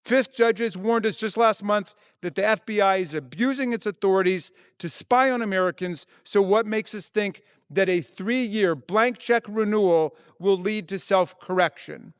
FISC judges warned us just last month that the FBI is abusing its authorities to spy on Americans. So what makes us think that a 3-year blank check renewal will lead to self-correction?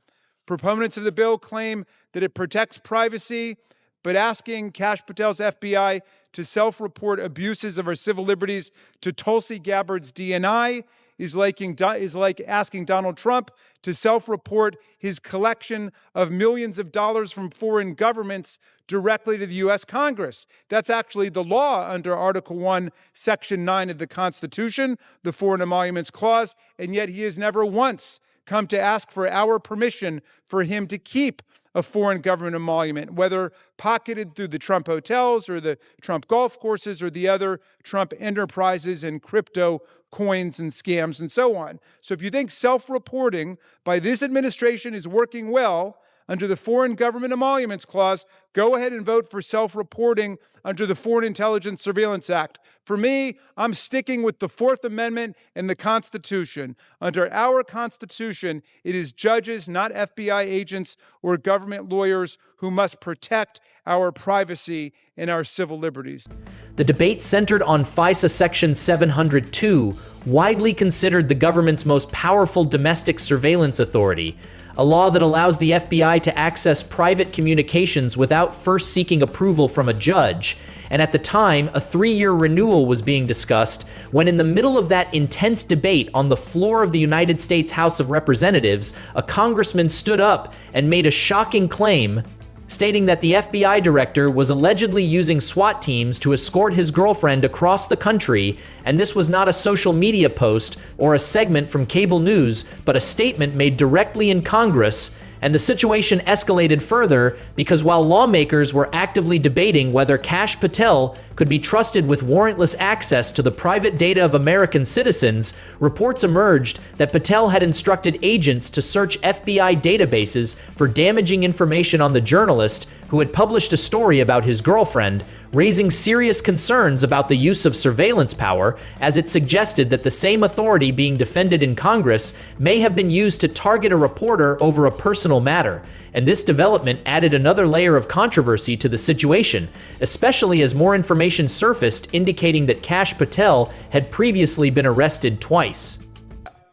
Proponents of the bill claim that it protects privacy, but asking Kash Patel's FBI to self-report abuses of our civil liberties to Tulsi Gabbard's DNI is like asking Donald Trump to self-report his collection of millions of dollars from foreign governments directly to the U.S. Congress. That's actually the law under Article 1, Section 9 of the Constitution, the Foreign Emoluments Clause, and yet he has never once come to ask for our permission for him to keep a foreign government emolument, whether pocketed through the Trump hotels or the Trump golf courses or the other Trump enterprises and crypto coins and scams and so on. So if you think self-reporting by this administration is working well under the Foreign Government Emoluments Clause, go ahead and vote for self-reporting under the Foreign Intelligence Surveillance Act. For me, I'm sticking with the Fourth Amendment and the Constitution. Under our Constitution, it is judges, not FBI agents or government lawyers, who must protect our privacy and our civil liberties. The debate centered on FISA Section 702, widely considered the government's most powerful domestic surveillance authority, a law that allows the FBI to access private communications without first seeking approval from a judge. And at the time, a 3-year renewal was being discussed when, in the middle of that intense debate on the floor of the United States House of Representatives, a congressman stood up and made a shocking claim, stating that the FBI director was allegedly using SWAT teams to escort his girlfriend across the country, and this was not a social media post or a segment from cable news, but a statement made directly in Congress. And the situation escalated further because while lawmakers were actively debating whether Kash Patel could be trusted with warrantless access to the private data of American citizens, reports emerged that Patel had instructed agents to search FBI databases for damaging information on the journalist who had published a story about his girlfriend, raising serious concerns about the use of surveillance power, as it suggested that the same authority being defended in Congress may have been used to target a reporter over a personal matter. And this development added another layer of controversy to the situation, especially as more information surfaced indicating that Kash Patel had previously been arrested twice.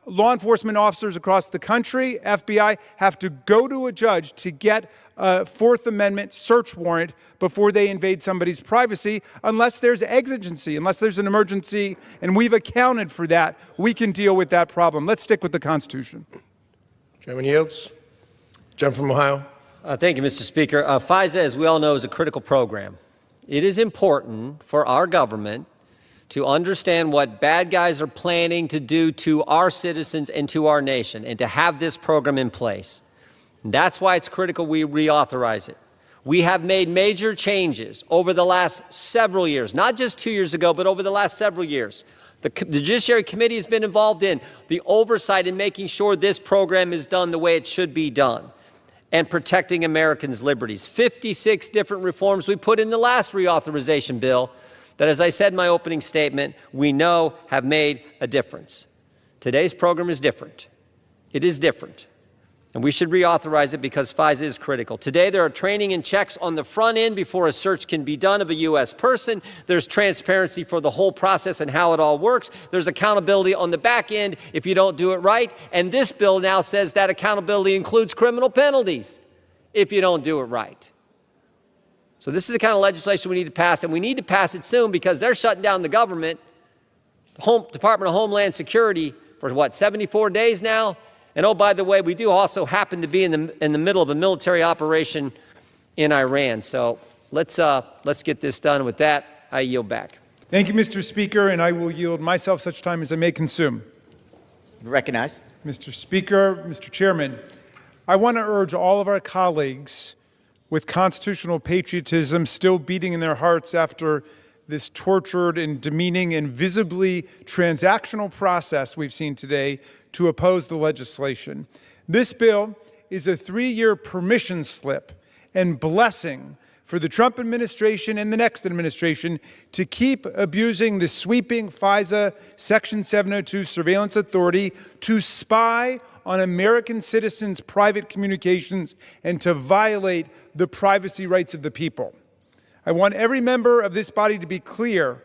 Law enforcement officers across the country, FBI, have to go to a judge to get a Fourth Amendment search warrant before they invade somebody's privacy, unless there's exigency, unless there's an emergency, and we've accounted for that. We can deal with that problem. Let's stick with the Constitution. Chairman yields. Gentleman from Ohio. Thank you, Mr. Speaker. FISA, as we all know, is a critical program. It is important for our government to understand what bad guys are planning to do to our citizens and to our nation, and to have this program in place. And that's why it's critical we reauthorize it. We have made major changes over the last several years, not just 2 years ago, but over the last several years. The Judiciary Committee has been involved in the oversight in making sure this program is done the way it should be done and protecting Americans' liberties. 56 different reforms we put in the last reauthorization bill that, as I said in my opening statement, we know have made a difference. Today's program is different. It is different. And we should reauthorize it because FISA is critical. Today, there are training and checks on the front end before a search can be done of a U.S. person. There's transparency for the whole process and how it all works. There's accountability on the back end if you don't do it right. And this bill now says that accountability includes criminal penalties if you don't do it right. So this is the kind of legislation we need to pass, and we need to pass it soon because they're shutting down the government, the Department of Homeland Security, for what, 74 days now? And oh, by the way, we do also happen to be in the middle of a military operation in Iran. So let's get this done. With that, I yield back. Thank you, Mr. Speaker, and I will yield myself such time as I may consume. Recognized. Mr. Speaker, Mr. Chairman, I want to urge all of our colleagues with constitutional patriotism still beating in their hearts after this tortured and demeaning and visibly transactional process we've seen today to oppose the legislation. This bill is a 3-year permission slip and blessing for the Trump administration and the next administration to keep abusing the sweeping FISA Section 702 surveillance authority to spy on American citizens' private communications and to violate the privacy rights of the people. I want every member of this body to be clear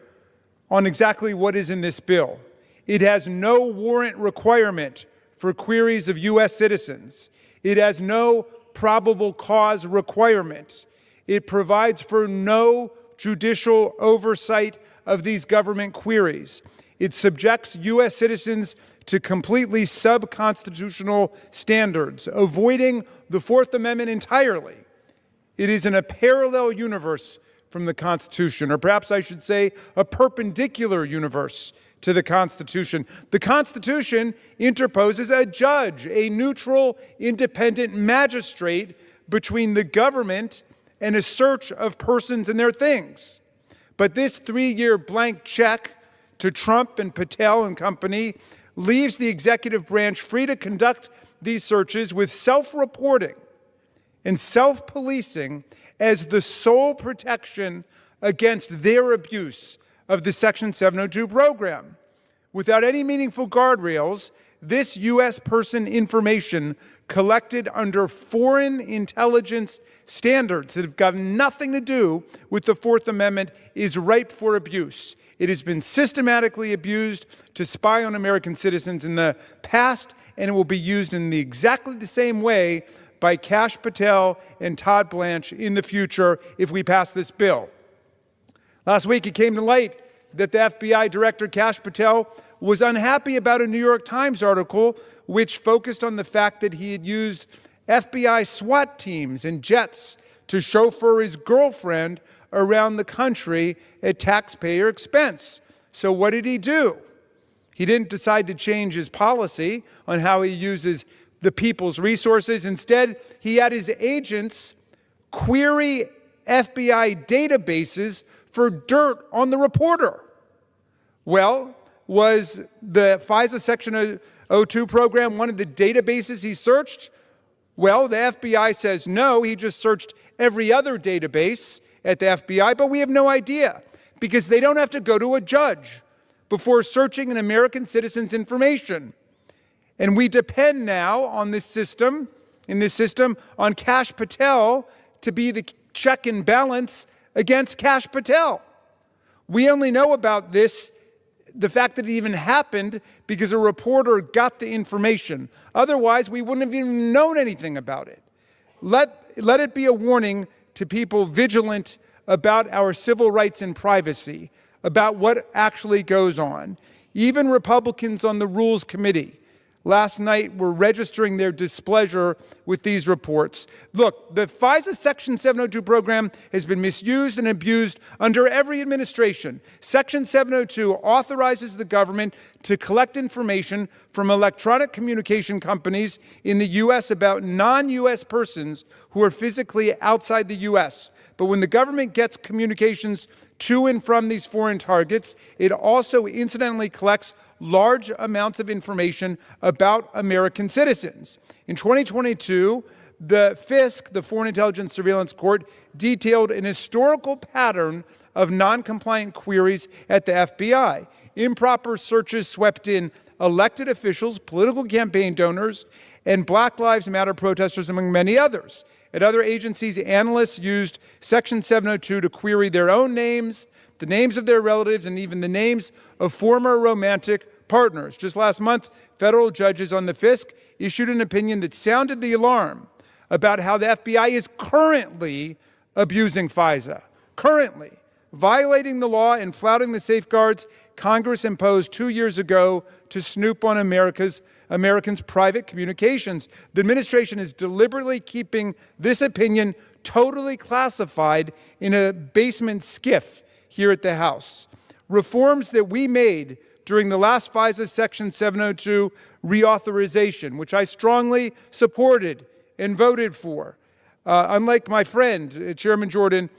on exactly what is in this bill. It has no warrant requirement for queries of U.S. citizens. It has no probable cause requirement. It provides for no judicial oversight of these government queries. It subjects U.S. citizens to completely sub-constitutional standards, avoiding the Fourth Amendment entirely. It is in a parallel universe from the Constitution, or perhaps I should say a perpendicular universe to the Constitution. The Constitution interposes a judge, a neutral, independent magistrate between the government and a search of persons and their things. But this 3-year blank check to Trump and Patel and company leaves the executive branch free to conduct these searches with self-reporting and self-policing as the sole protection against their abuse of the Section 702 program. Without any meaningful guardrails, this U.S. person information collected under foreign intelligence standards that have got nothing to do with the Fourth Amendment is ripe for abuse. It has been systematically abused to spy on American citizens in the past, and it will be used in exactly the same way by Kash Patel and Todd Blanche in the future if we pass this bill. Last week, it came to light that the FBI Director Kash Patel was unhappy about a New York Times article which focused on the fact that he had used FBI SWAT teams and jets to chauffeur his girlfriend around the country at taxpayer expense. So what did he do? He didn't decide to change his policy on how he uses the people's resources. Instead, he had his agents query FBI databases for dirt on the reporter. Well, was the FISA Section 02 program one of the databases he searched? Well, the FBI says no, he just searched every other database at the FBI, but we have no idea because they don't have to go to a judge before searching an American citizen's information. And we depend now on this system, on Kash Patel to be the check and balance against Kash Patel. We only know about this, the fact that it even happened, because a reporter got the information. Otherwise, we wouldn't have even known anything about it. Let it be a warning to people vigilant about our civil rights and privacy, about what actually goes on. Even Republicans on the Rules Committee last night were registering their displeasure with these reports. Look, the FISA Section 702 program has been misused and abused under every administration. Section 702 authorizes the government to collect information from electronic communication companies in the U.S. about non-U.S. persons who are physically outside the U.S. But when the government gets communications to and from these foreign targets, it also incidentally collects large amounts of information about American citizens. In 2022, the FISC, the Foreign Intelligence Surveillance Court, detailed an historical pattern of non-compliant queries at the FBI. Improper searches swept in elected officials, political campaign donors, and Black Lives Matter protesters, among many others. At other agencies, analysts used Section 702 to query their own names, the names of their relatives, and even the names of former romantic partners. Just last month, federal judges on the FISC issued an opinion that sounded the alarm about how the FBI is currently abusing FISA, currently violating the law and flouting the safeguards Congress imposed 2 years ago to snoop on Americans' private communications. The administration is deliberately keeping this opinion totally classified in a basement skiff here at the House. Reforms that we made during the last FISA Section 702 reauthorization, which I strongly supported and voted for, unlike my friend, Chairman Jordan,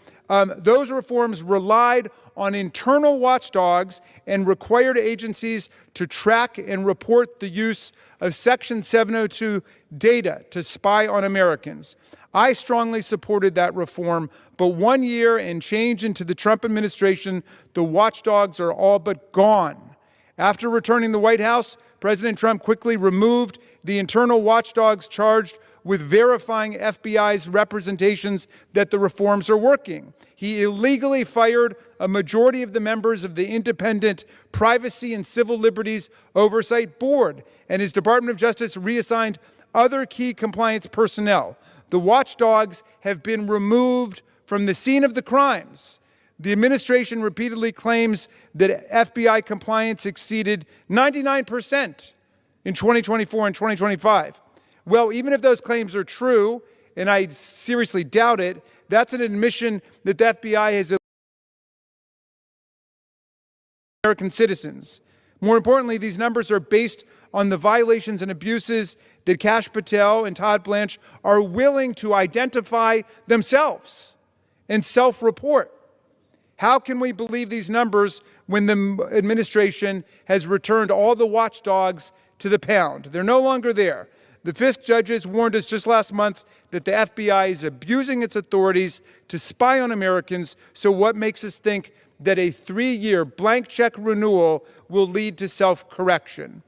those reforms relied on internal watchdogs and required agencies to track and report the use of Section 702 data to spy on Americans. I strongly supported that reform, but 1 year and change into the Trump administration, the watchdogs are all but gone. After returning the White House, President Trump quickly removed the internal watchdogs charged with verifying FBI's representations that the reforms are working. He illegally fired a majority of the members of the Independent Privacy and Civil Liberties Oversight Board, and his Department of Justice reassigned other key compliance personnel. The watchdogs have been removed from the scene of the crimes. The administration repeatedly claims that FBI compliance exceeded 99% in 2024 and 2025. Well, even if those claims are true, and I seriously doubt it, that's an admission that the FBI has American citizens. More importantly, these numbers are based on the violations and abuses that Kash Patel and Todd Blanche are willing to identify themselves and self-report. How can we believe these numbers when the administration has returned all the watchdogs to the pound? They're no longer there. The FISC judges warned us just last month that the FBI is abusing its authorities to spy on Americans, so what makes us think that a 3-year blank check renewal will lead to self-correction?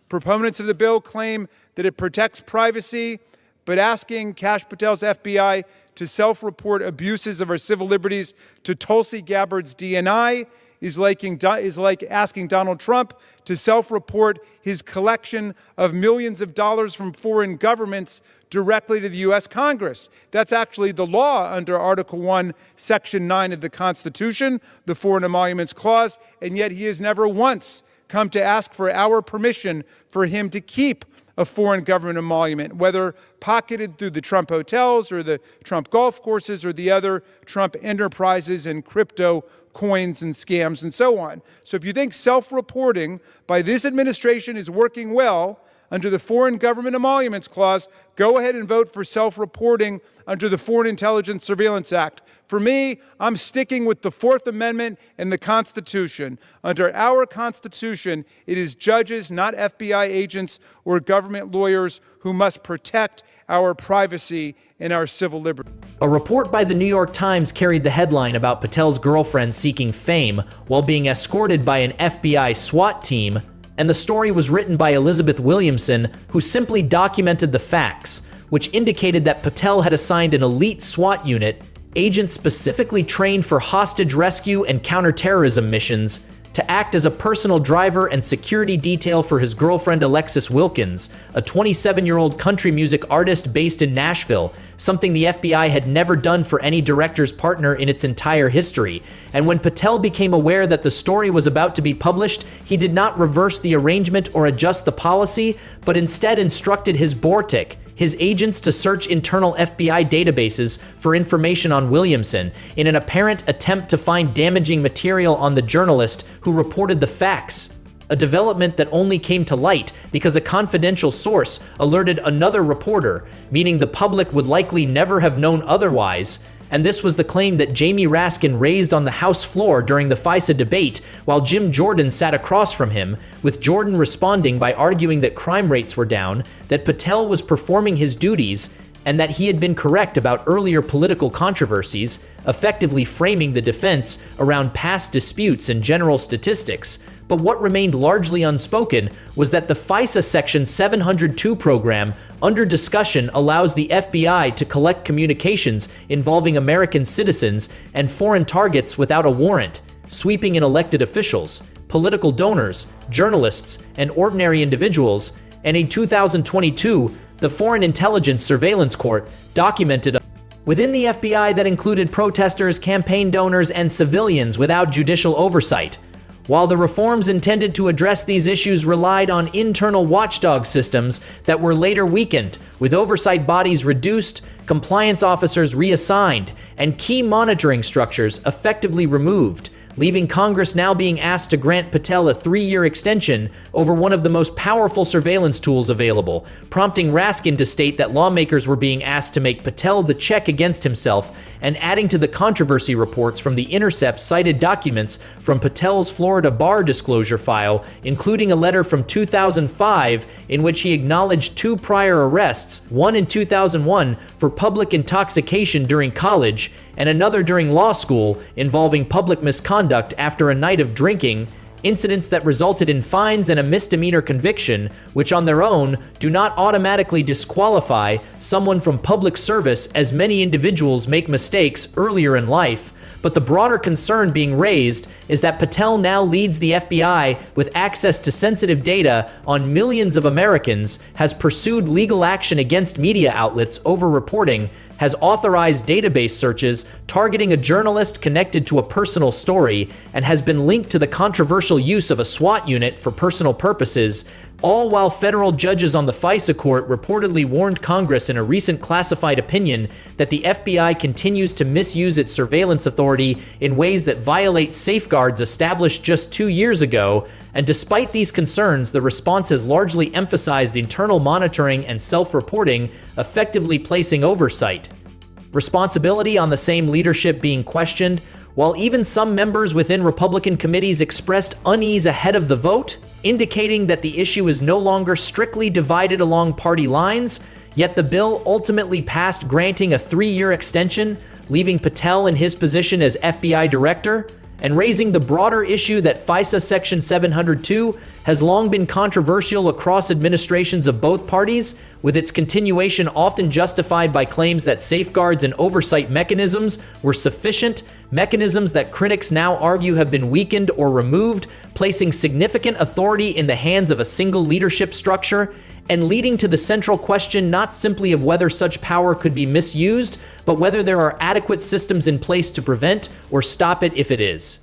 Proponents of the bill claim that it protects privacy, but asking Kash Patel's FBI to self-report abuses of our civil liberties to Tulsi Gabbard's DNI is like asking Donald Trump to self-report his collection of millions of dollars from foreign governments directly to the U.S. Congress. That's actually the law under Article 1, Section 9 of the Constitution, the Foreign Emoluments Clause, and yet he has never once come to ask for our permission for him to keep a foreign government emolument, whether pocketed through the Trump hotels or the Trump golf courses or the other Trump enterprises and crypto coins and scams and so on. So if you think self-reporting by this administration is working well under the Foreign Government Emoluments Clause, go ahead and vote for self-reporting under the Foreign Intelligence Surveillance Act. For me, I'm sticking with the Fourth Amendment and the Constitution. Under our Constitution, it is judges, not FBI agents or government lawyers, who must protect our privacy and our civil liberty. A report by the New York Times carried the headline about Patel's girlfriend seeking fame while being escorted by an FBI SWAT team, and the story was written by Elizabeth Williamson, who simply documented the facts, which indicated that Patel had assigned an elite SWAT unit, agents specifically trained for hostage rescue and counterterrorism missions, to act as a personal driver and security detail for his girlfriend Alexis Wilkins, a 27-year-old country music artist based in Nashville, something the FBI had never done for any director's partner in its entire history. And when Patel became aware that the story was about to be published, he did not reverse the arrangement or adjust the policy, but instead instructed his Bortic, his agents, to search internal FBI databases for information on Williamson in an apparent attempt to find damaging material on the journalist who reported the facts. A development that only came to light because a confidential source alerted another reporter, meaning the public would likely never have known otherwise. And this was the claim that Jamie Raskin raised on the House floor during the FISA debate, while Jim Jordan sat across from him, with Jordan responding by arguing that crime rates were down, that Patel was performing his duties, and that he had been correct about earlier political controversies, effectively framing the defense around past disputes and general statistics. But what remained largely unspoken was that the FISA Section 702 program under discussion allows the FBI to collect communications involving American citizens and foreign targets without a warrant, sweeping in elected officials, political donors, journalists, and ordinary individuals. And in 2022, the Foreign Intelligence Surveillance Court documented within the FBI that included protesters, campaign donors, and civilians without judicial oversight. While the reforms intended to address these issues relied on internal watchdog systems that were later weakened, with oversight bodies reduced, compliance officers reassigned, and key monitoring structures effectively removed, leaving Congress now being asked to grant Patel a 3-year extension over one of the most powerful surveillance tools available, prompting Raskin to state that lawmakers were being asked to make Patel the check against himself, and adding to the controversy reports from The Intercept cited documents from Patel's Florida bar disclosure file, including a letter from 2005 in which he acknowledged 2 prior arrests, one in 2001 for public intoxication during college, and another during law school involving public misconduct after a night of drinking, incidents that resulted in fines and a misdemeanor conviction, which on their own do not automatically disqualify someone from public service, as many individuals make mistakes earlier in life. But the broader concern being raised is that Patel now leads the FBI with access to sensitive data on millions of Americans, has pursued legal action against media outlets over reporting, has authorized database searches targeting a journalist connected to a personal story, and has been linked to the controversial use of a SWAT unit for personal purposes, all while federal judges on the FISA court reportedly warned Congress in a recent classified opinion that the FBI continues to misuse its surveillance authority in ways that violate safeguards established just 2 years ago. And despite these concerns, the response has largely emphasized internal monitoring and self-reporting, effectively placing oversight responsibility on the same leadership being questioned. While even some members within Republican committees expressed unease ahead of the vote, indicating that the issue is no longer strictly divided along party lines, yet the bill ultimately passed, granting a 3-year extension, leaving Patel in his position as FBI director, and raising the broader issue that FISA Section 702 has long been controversial across administrations of both parties, with its continuation often justified by claims that safeguards and oversight mechanisms were sufficient, mechanisms that critics now argue have been weakened or removed, placing significant authority in the hands of a single leadership structure, and leading to the central question not simply of whether such power could be misused, but whether there are adequate systems in place to prevent or stop it if it is.